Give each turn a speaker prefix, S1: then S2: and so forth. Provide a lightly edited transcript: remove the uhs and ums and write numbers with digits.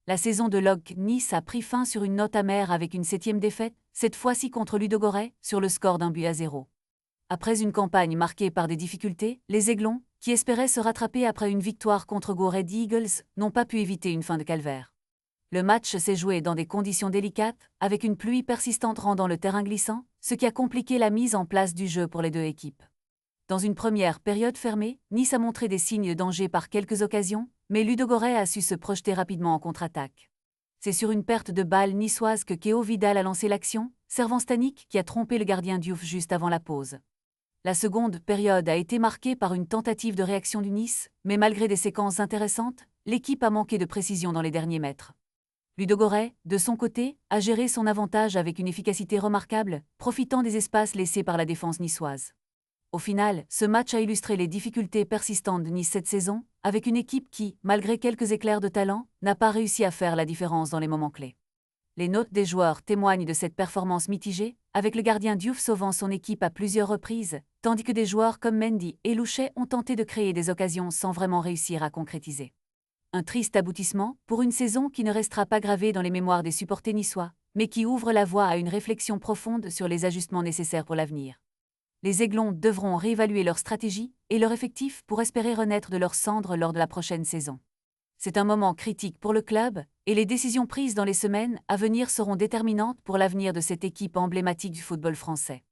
S1: La saison de l'OGC Nice a pris fin sur une note amère avec une 7e défaite, cette fois-ci contre Ludogorets, sur le score d'1-0. Après une campagne marquée par des difficultés, les Aiglons, qui espéraient se rattraper après une victoire contre Go Red Eagles, n'ont pas pu éviter une fin de calvaire. Le match s'est joué dans des conditions délicates, avec une pluie persistante rendant le terrain glissant, ce qui a compliqué la mise en place du jeu pour les deux équipes. Dans une première période fermée, Nice a montré des signes de danger par quelques occasions, mais Ludogorets a su se projeter rapidement en contre-attaque. C'est sur une perte de balle niçoise que Kéo Vidal a lancé l'action, servant Stanik qui a trompé le gardien Diouf juste avant la pause. La seconde période a été marquée par une tentative de réaction du Nice, mais malgré des séquences intéressantes, l'équipe a manqué de précision dans les derniers mètres. Ludogorets, de son côté, a géré son avantage avec une efficacité remarquable, profitant des espaces laissés par la défense niçoise. Au final, ce match a illustré les difficultés persistantes de Nice cette saison, avec une équipe qui, malgré quelques éclairs de talent, n'a pas réussi à faire la différence dans les moments clés. Les notes des joueurs témoignent de cette performance mitigée, avec le gardien Diouf sauvant son équipe à plusieurs reprises, tandis que des joueurs comme Mendy et Louchet ont tenté de créer des occasions sans vraiment réussir à concrétiser. Un triste aboutissement pour une saison qui ne restera pas gravée dans les mémoires des supporters niçois, mais qui ouvre la voie à une réflexion profonde sur les ajustements nécessaires pour l'avenir. Les Aiglons devront réévaluer leur stratégie et leur effectif pour espérer renaître de leurs cendres lors de la prochaine saison. C'est un moment critique pour le club, et les décisions prises dans les semaines à venir seront déterminantes pour l'avenir de cette équipe emblématique du football français.